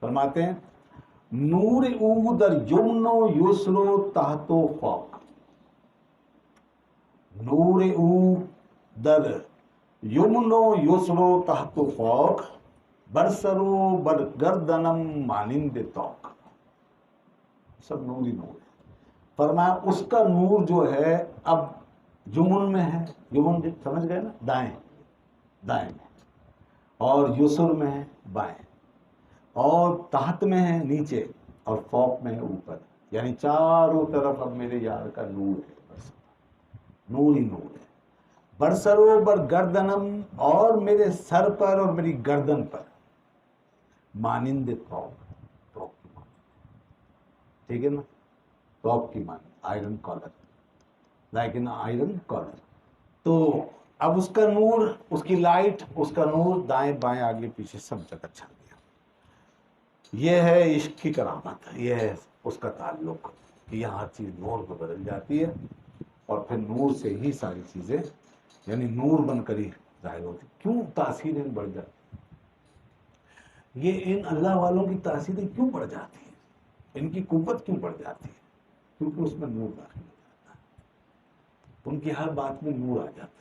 فرماتے ہیں نور او در یمن و یسر و تحت و فوق، نور او در یمن و یسر و تحت و فوق، برسر و برگردنم مانند توق، سب نور ہی نور ہے۔ فرمایا اس کا نور جو ہے اب یمن میں ہے، یمن سمجھ گئے نا، دائیں دائیں میں، اور یسر میں ہے بائیں، اور تحت میں ہے نیچے، اور فوق میں ہے اوپر، یعنی چاروں طرف اب میرے یار کا نور ہے، بس نور ہی نور ہے۔ برسر و برگردنم، اور میرے سر پر اور میری گردن پر، مانند توق، توق کی مانند، ٹھیک ہے نا، توق کی مانند، آئرن کالر، لائک ان آئرن کالر۔ تو اب اس کا نور، اس کی لائٹ، اس کا نور دائیں بائیں آگے پیچھے سب جگہ چھا گیا۔ یہ ہے عشق کی کرامت، یہ ہے اس کا تعلق کہ یہاں ہر چیز نور کو بدل جاتی ہے، اور پھر نور سے ہی ساری چیزیں یعنی نور بن کر ہی ظاہر ہوتی۔ کیوں تاثیریں بڑھ جاتی؟ یہ ان اللہ والوں کی تاثیریں کیوں بڑھ جاتی ہیں، ان کی قوت کیوں بڑھ جاتی ہے؟ کیونکہ اس میں نور داخل ہو جاتا ہے، ان کی ہر بات میں نور آ جاتا ہے۔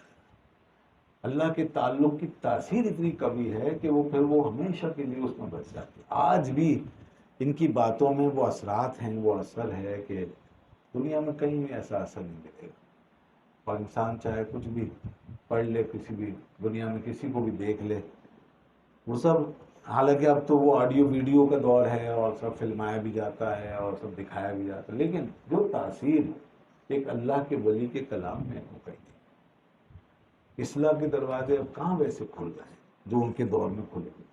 اللہ کے تعلق کی تاثیر اتنی کمی ہے کہ وہ پھر وہ ہمیشہ کے لیے اس میں بچ جاتی ہے۔ آج بھی ان کی باتوں میں وہ اثرات ہیں، وہ اثر ہے کہ دنیا میں کہیں بھی ایسا اثر نہیں ملے گا، اور انسان چاہے کچھ بھی پڑھ لے، کسی بھی دنیا میں کسی کو بھی دیکھ لے، وہ سب، حالانکہ اب تو وہ آڈیو ویڈیو کا دور ہے اور سب فلمایا بھی جاتا ہے اور سب دکھایا بھی جاتا ہے، لیکن جو تاثیر ایک اللہ کے ولی کے کلام میں وہ کہیں گے۔ اصلاح کے دروازے اب کہاں ویسے کھل رہے ہیں جو ان کے دور میں کھلے ہوئے؟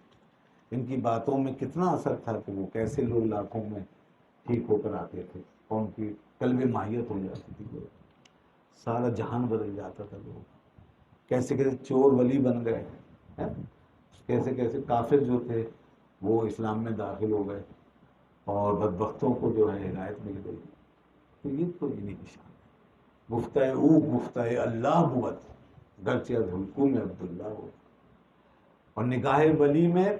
ان کی باتوں میں کتنا اثر تھا کہ وہ کیسے لوگ لاکھوں میں ٹھیک ہو کر آتے تھے، اور ان کی قلب ماہیت ہو جاتی تھی، سارا جہان بدل جاتا تھا، لوگ کیسے کیسے چور ولی بن گئے ہیں، کیسے کیسے کافر جو تھے وہ اسلام میں داخل ہو گئے، اور بدبختوں کو جو ہے ہدایت مل گئی۔ تو یہ تو انہی کی شان ہے۔ گفتہ او گفتہ اللہ بود، گرچہ دھلکوں میں عبداللہ ہو، اور نگاہ ولی میں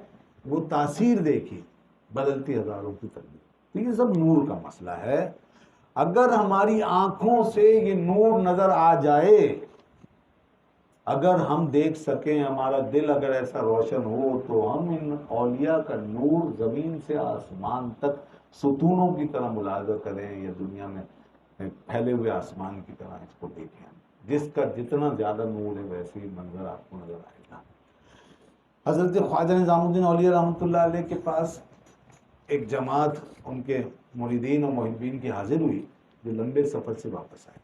وہ تاثیر دیکھی بدلتی ہزاروں کی تقدیر۔ تو یہ سب نور کا مسئلہ ہے۔ اگر ہماری آنکھوں سے یہ نور نظر آ جائے، اگر ہم دیکھ سکیں، ہمارا دل اگر ایسا روشن ہو، تو ہم ان اولیاء کا نور زمین سے آسمان تک ستونوں کی طرح ملاحظہ کریں، یا دنیا میں پھیلے ہوئے آسمان کی طرح اس کو دیکھیں۔ جس کا جتنا زیادہ نور ہے ویسے ہی منظر آپ کو نظر آئے گا۔ حضرت خواجہ نظام الدین اولیاء رحمۃ اللہ علیہ کے پاس ایک جماعت ان کے مریدین اور محبین کی حاضر ہوئی، جو لمبے سفر سے واپس آئے۔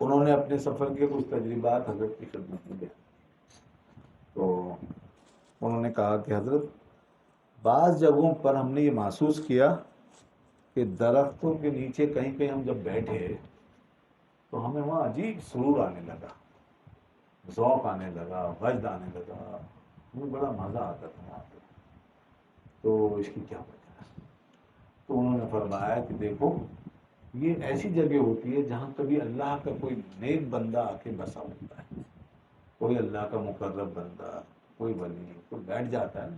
انہوں نے اپنے سفر کے کچھ تجربات حضرت کی خدمت میں دیا، تو انہوں نے کہا کہ حضرت، بعض جگہوں پر ہم نے یہ محسوس کیا کہ درختوں کے نیچے کہیں کہیں ہم جب بیٹھے تو ہمیں وہاں عجیب سرور آنے لگا، ذوق آنے لگا، وجد آنے لگا، ہمیں بڑا مزہ آتا تھا وہاں پہ۔ تو اس کی کیا وجہ ہے؟ تو انہوں نے فرمایا کہ دیکھو، یہ ایسی جگہ ہوتی ہے جہاں کبھی اللہ کا کوئی نیک بندہ آ کے بسا ہوتا ہے، کوئی اللہ کا مقرب بندہ، کوئی ولی، کوئی بیٹھ جاتا ہے نا،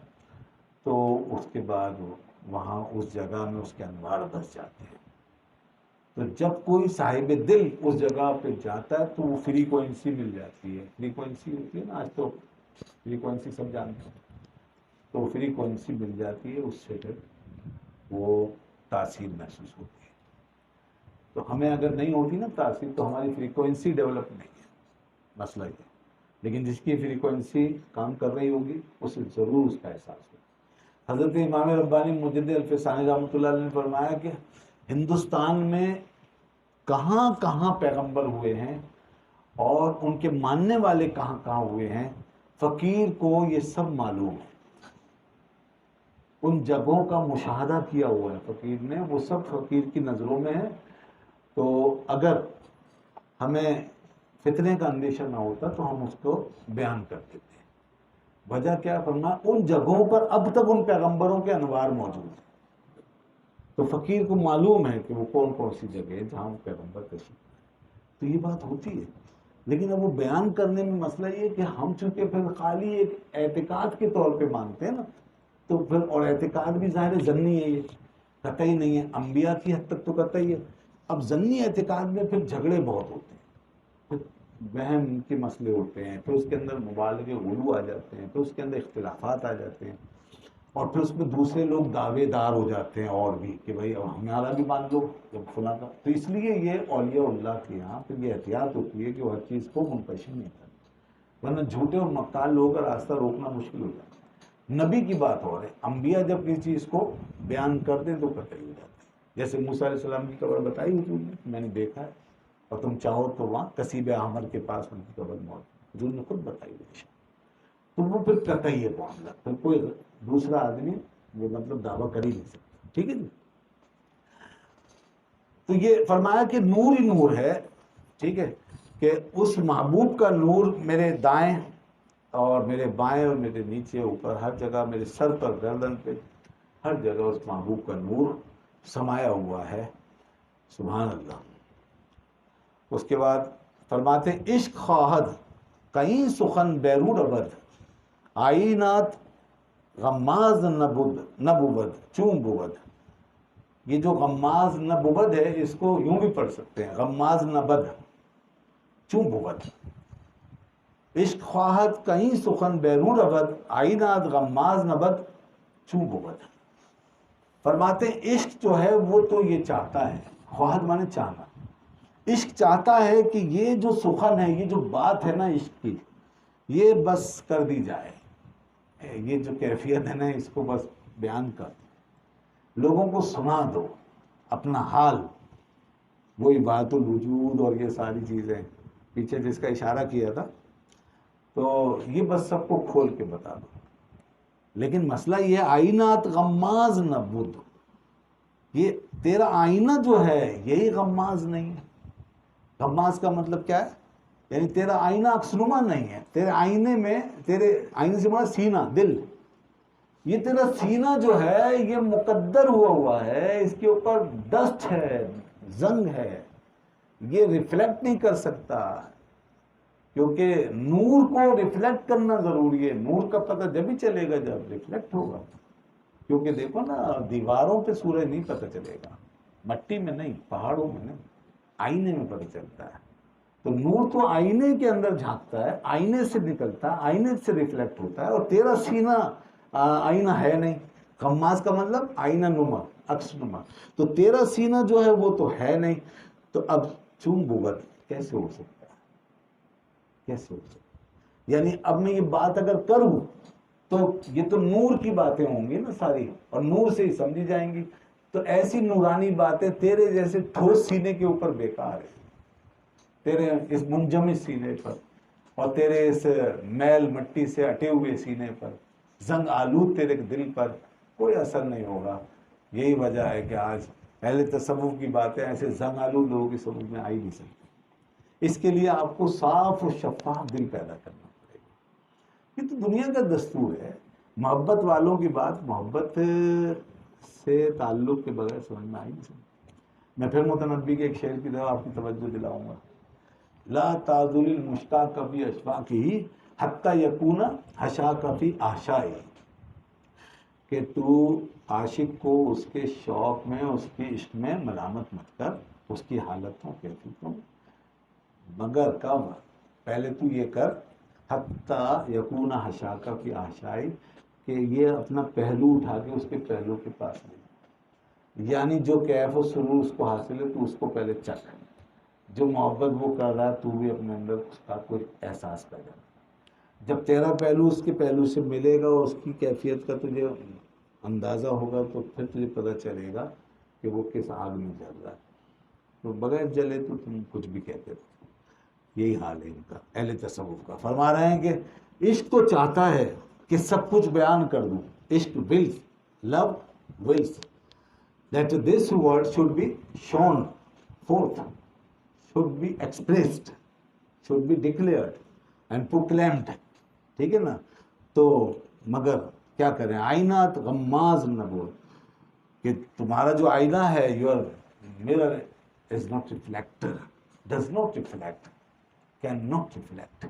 تو اس کے بعد وہاں اس جگہ میں اس کے انوار بس جاتے ہیں۔ تو جب کوئی صاحب دل اس جگہ پہ جاتا ہے تو وہ فریکوینسی مل جاتی ہے، فریکوینسی ہوتی ہے نا، آج تو فریکوینسی سب جانتے ہیں، تو فریکوینسی مل جاتی ہے، اس سے پھر وہ تاثیر محسوس ہوتی ہے۔ تو ہمیں اگر نہیں ہوتی نا تاثیر، تو ہماری فریکوینسی ڈیولپ نہیں ہے، مسئلہ یہ۔ لیکن جس کی فریکوینسی کام کر رہی ہوگی اسے ضرور اس کا احساس ہوگا۔ حضرت امام ربانی مجدد الفسانی رحمۃ اللہ علیہ نے فرمایا کہ ہندوستان میں کہاں کہاں پیغمبر ہوئے ہیں اور ان کے ماننے والے کہاں کہاں ہوئے ہیں، فقیر کو یہ سب معلوم ہے، ان جگہوں کا مشاہدہ کیا ہوا ہے فقیر نے، وہ سب فقیر کی نظروں میں ہے۔ تو اگر ہمیں فتنے کا اندیشہ نہ ہوتا تو ہم اس کو بیان کر دیتے ہیں۔ وجہ کیا فرمایا، ان جگہوں پر اب تک ان پیغمبروں کے انوار موجود ہیں، تو فقیر کو معلوم ہے کہ وہ کون کون سی جگہ ہے جہاں وہ پیغمبر تشریف لائے۔ تو یہ بات ہوتی ہے، لیکن اب وہ بیان کرنے میں مسئلہ یہ ہے کہ ہم چونکہ پھر خالی ایک اعتقاد کے طور پہ مانتے ہیں نا، تو پھر اور اعتقاد بھی ظاہر ضنی ہے، یہ قطعی نہیں ہے، انبیاء کی حد تک تو قطعی ہے. اب ضنی اعتقاد میں پھر جھگڑے بہت ہوتے ہیں، پھر وہم کے مسئلے ہوتے ہیں، پھر اس کے اندر مبالغے غلو آ جاتے ہیں، پھر اس کے اندر اختلافات آ جاتے ہیں، اور پھر اس میں دوسرے لوگ دعوے دار ہو جاتے ہیں اور بھی کہ بھائی اب ہمارا بھی مان لو جب فلاں کا. تو اس لیے یہ اولیاء اللہ کے یہاں پھر یہ احتیاط ہوتی ہے کہ وہ ہر چیز کو منتشر نہیں کرتے، ورنہ جھوٹے اور مکار لوگوں کا راستہ روکنا مشکل ہو جاتا ہے. نبی کی بات ہو رہی ہے، انبیاء جب کسی چیز کو بیان کر دیں تو قطعی ہو جاتے ہیں. جیسے موسیٰ علیہ السلام کی قبر بتائی حضور نے، میں نے دیکھا ہے، اور تم چاہو تو وہاں کسیب احمر کے پاس ان کی قبر موجود، حضور نے خود بتائی ہوئی. تو وہ پھر قطعی ہے معاملہ، پھر کوئی دوسرا آدمی وہ مطلب دعویٰ کر ہی نہیں سکتا. ٹھیک ہے جی. تو یہ فرمایا کہ نور ہی نور ہے. ٹھیک ہے، کہ اس محبوب کا نور میرے دائیں اور میرے بائیں اور میرے نیچے اوپر ہر جگہ، میرے سر پر گردن پہ ہر جگہ اس محبوب کا نور سمایا ہوا ہے. سبحان اللہ. اس کے بعد فرماتے ہیں عشق خواہد کہیں سخن بیرو ربد آئینات غماز نبود چون بود. یہ جو غماز نبود ہے اس کو یوں بھی پڑھ سکتے ہیں، غماز نبد چون بود. عشق خواہد کہیں سخن بیرو ربد آئینات غماز نبد چون بود. فرماتے ہیں عشق جو ہے وہ تو یہ چاہتا ہے، خواہد مانے چاہنا، عشق چاہتا ہے کہ یہ جو سخن ہے، یہ جو بات ہے نا عشق کی، یہ بس کر دی جائے. یہ جو کیفیت ہے نا اس کو بس بیان کر دو، لوگوں کو سنا دو اپنا حال. وہی بات الوجود اور یہ ساری چیزیں پیچھے جس کا اشارہ کیا تھا، تو یہ بس سب کو کھول کے بتا دو. لیکن مسئلہ یہ آئینات غماز نبود، یہ تیرا آئینہ جو ہے یہی غماز نہیں ہے. غماز کا مطلب کیا ہے؟ یعنی تیرا آئینہ عکسنما نہیں ہے. تیرے آئینے میں، تیرے آئینے سے مراد سینہ، دل، یہ تیرا سینہ جو ہے یہ مقدر ہوا ہے، اس کے اوپر ڈسٹ ہے، زنگ ہے، یہ ریفلیکٹ نہیں کر سکتا. کیونکہ نور کو ریفلیکٹ کرنا ضروری ہے. نور کا پتہ جب ہی چلے گا جب ریفلیکٹ ہوگا. کیونکہ دیکھو نا، دیواروں پہ سورج نہیں پتہ چلے گا، مٹی میں نہیں، پہاڑوں میں نہیں، آئینے میں پتہ چلتا ہے. تو نور تو آئینے کے اندر جھانکتا ہے، آئینے سے نکلتا ہے، آئینے سے ریفلیکٹ ہوتا ہے. اور تیرا سینہ آئینہ ہے نہیں. غماز کا مطلب آئینہ نما، عکس نما. تو تیرا سینہ جو ہے وہ تو ہے نہیں. تو اب چون بود کیسے ہو سکتا ہے؟ کیسے ہو سکتا ہے؟ یعنی اب میں یہ بات اگر کروں تو یہ تو نور کی باتیں ہوں گی نا ساری، اور نور سے ہی سمجھی جائیں گی. تو ایسی نورانی باتیں تیرے جیسے ٹھوس سینے کے اوپر بیکار ہے، تیرے اس منجمد سینے پر اور تیرے اس میل مٹی سے اٹے ہوئے سینے پر، زنگ آلود تیرے دل پر کوئی اثر نہیں ہوگا. یہی وجہ ہے کہ آج اہل تصوف کی باتیں ایسے زنگ آلود لوگوں کی سمجھ میں آئی نہیں سکتی. اس کے لیے آپ کو صاف و شفاف دل پیدا کرنا پڑے گا. یہ تو دنیا کا دستور ہے. محبت والوں کی بات محبت سے تعلق کے بغیر سمجھ میں آئی نہیں سکتی. میں پھر متنبی کے ایک شعر کی طرف آپ کی توجہ دلاؤں گا. لا تعذل المشتاق فی اشواقہ حتی یکون حشاک فی احشائہ. کہ تو عاشق کو اس کے شوق میں، اس کے عشق میں ملامت مت کر، اس کی حالتوں کیفیتوں، مگر کب؟ پہلے تو یہ کر حتی یکون حشاک فی احشائہ، کہ یہ اپنا پہلو اٹھا کے اس کے پہلو کے پاس لے. یعنی جو کیف و سرور اس کو حاصل ہے تو اس کو پہلے چکھ. جو محبت وہ کر رہا ہے تو بھی اپنے اندر اس کا کوئی احساس پیدا کر. جب تیرا پہلو اس کے پہلو سے ملے گا اور اس کی کیفیت کا تجھے اندازہ ہوگا تو پھر تجھے پتہ چلے گا کہ وہ کس آگ میں جل رہا ہے. تو بغیر جلے تو تم کچھ بھی کہتے رہو. یہی حال ہے ان کا، اہل تصوف کا. فرما رہے ہیں کہ عشق تو چاہتا ہے کہ سب کچھ بیان کر دوں. عشق wills, love wills that this word should be shown forth, should be expressed, should be declared and proclaimed. ٹھیک ہے نا. تو مگر کیا کریں؟ آئینات غماز نبود، کہ تمہارا جو آئینہ ہے، your mirror is not reflector, does not reflect, cannot reflect.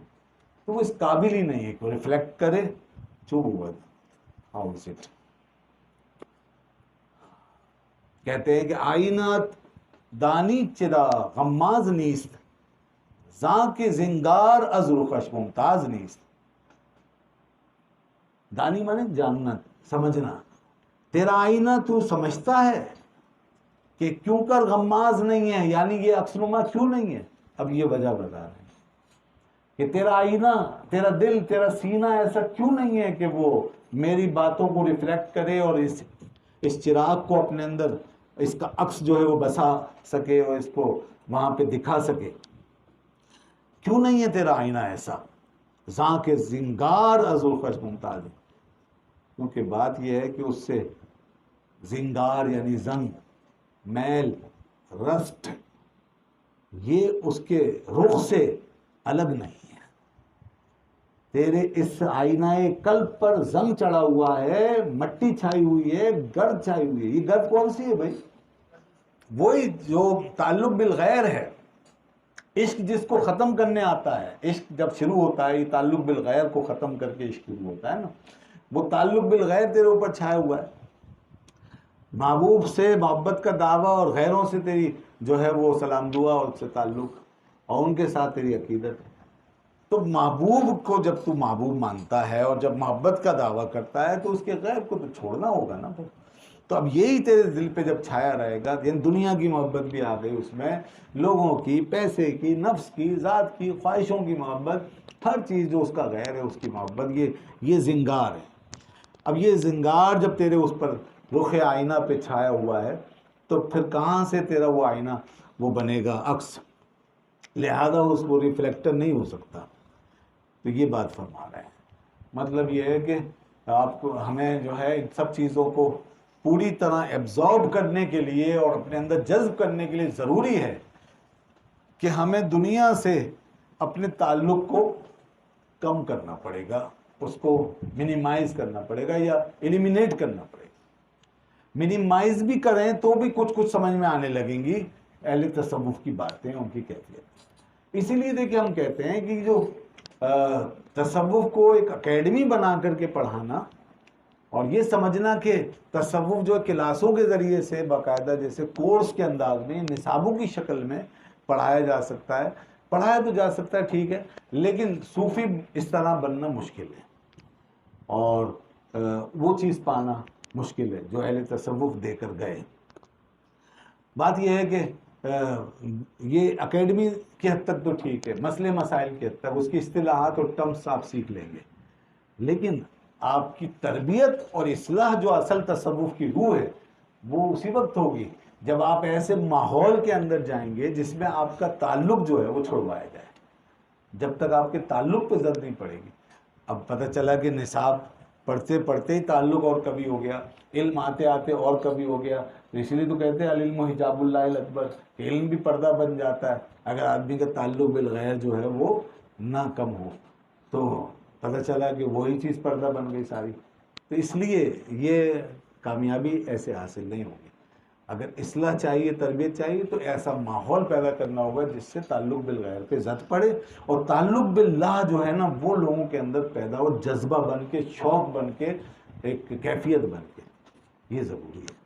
تو وہ اس قابل ہی نہیں ہے کہ ریفلیکٹ کرے. چوب ہوا، how is it؟ کہتے ہیں کہ آئینات دانی چدا غماز نیست، زاں کے زنگار از رخش ممتاز نیست. دانی مانے جاننا، سمجھنا. تیرا آئینہ تو سمجھتا ہے کہ کیوں کر غماز نہیں ہے، یعنی یہ عکس نما کیوں نہیں ہے. اب یہ وجہ بتا رہے ہیں کہ تیرا آئینہ، تیرا دل، تیرا سینہ ایسا کیوں نہیں ہے کہ وہ میری باتوں کو ریفلیکٹ کرے اور اس چراغ کو اپنے اندر، اس کا عکس جو ہے وہ بسا سکے اور اس کو وہاں پہ دکھا سکے. کیوں نہیں ہے تیرا آئینہ ایسا؟ زاں کے زنگار از رخش ممتاز. کیونکہ بات یہ ہے کہ اس سے زنگار یعنی زنگ، میل، رسٹ، یہ اس کے رخ سے الگ نہیں ہے. تیرے اس آئینہ قلب پر زنگ چڑھا ہوا ہے، مٹی چھائی ہوئی ہے، گرد چھائی ہوئی ہے. یہ گرد کون سی ہے بھائی؟ وہی جو تعلق بالغیر ہے. عشق جس کو ختم کرنے آتا ہے، عشق جب شروع ہوتا ہے، یہ تعلق بالغیر کو ختم کر کے عشق شروع ہوتا ہے نا. وہ تعلق بالغیر تیرے اوپر چھایا ہوا ہے. محبوب سے محبت کا دعویٰ اور غیروں سے تیری جو ہے وہ سلام دعا اور سے تعلق اور ان کے ساتھ تیری عقیدت ہے. تو محبوب کو جب تو محبوب مانتا ہے اور جب محبت کا دعویٰ کرتا ہے تو اس کے غیر کو تو چھوڑنا ہوگا نا. تو اب یہی تیرے دل پہ جب چھایا رہے گا، یعنی دنیا کی محبت بھی آ گئی اس میں، لوگوں کی، پیسے کی، نفس کی، ذات کی، خواہشوں کی محبت، ہر چیز جو اس کا غیر ہے اس کی محبت، یہ زنگار ہے. اب یہ زنگار جب تیرے اس پر رخ آئینہ پہ چھایا ہوا ہے تو پھر کہاں سے تیرا وہ آئینہ وہ بنے گا عکس؟ لہذا اس کو ریفلیکٹر نہیں ہو سکتا. تو یہ بات فرما رہے ہیں. مطلب یہ ہے کہ آپ کو، ہمیں جو ہے ان سب چیزوں کو پوری طرح ایبزارب کرنے کے لیے اور اپنے اندر جذب کرنے کے لیے ضروری ہے کہ ہمیں دنیا سے اپنے تعلق کو کم کرنا پڑے گا، اس کو منیمائز کرنا پڑے گا یا ایلیمینیٹ کرنا پڑے گا. منیمائز بھی کریں تو بھی کچھ سمجھ میں آنے لگیں گی اہل تصوف کی باتیں، ان کی کیفیت. اسی لیے دیکھیں ہم کہتے ہیں کہ جو تصوف کو ایک اکیڈمی بنا کر کے پڑھانا اور یہ سمجھنا کہ تصوف جو کلاسوں کے ذریعے سے باقاعدہ جیسے کورس کے انداز میں نصابوں کی شکل میں پڑھایا جا سکتا ہے، پڑھایا تو جا سکتا ہے، ٹھیک ہے، لیکن صوفی اس طرح بننا مشکل ہے اور وہ چیز پانا مشکل ہے جو اہل تصوف دے کر گئے. بات یہ ہے کہ یہ اکیڈمی کی حد تک تو ٹھیک ہے، مسئلے مسائل کی حد تک اس کی اصطلاحات اور ٹرمز آپ سیکھ لیں گے، لیکن آپ کی تربیت اور اصلاح جو اصل تصوف کی روح ہے وہ اسی وقت ہوگی جب آپ ایسے ماحول کے اندر جائیں گے جس میں آپ کا تعلق جو ہے وہ چھڑوایا جائے. جب تک آپ کے تعلق پہ زد نہیں پڑے گی. اب پتہ چلا کہ نصاب پڑھتے پڑھتے ہی تعلق اور کبھی ہو گیا، علم آتے آتے اور کبھی ہو گیا. اس لیے تو کہتے ہیں العلم حجاب اللہ الاکبر، علم بھی پردہ بن جاتا ہے اگر آدمی کا تعلق بالغیر جو ہے وہ نہ کم ہو. تو پتہ چلا کہ وہی چیز پردہ بن گئی ساری. تو اس لیے یہ کامیابی ایسے حاصل نہیں ہوگی. اگر اصلاح چاہیے، تربیت چاہیے تو ایسا ماحول پیدا کرنا ہوگا جس سے تعلق بالغیر پہ زد پڑے اور تعلق باللہ جو ہے نا وہ لوگوں کے اندر پیدا ہو، جذبہ بن کے، شوق بن کے، ایک کیفیت بن کے. یہ ضروری ہے.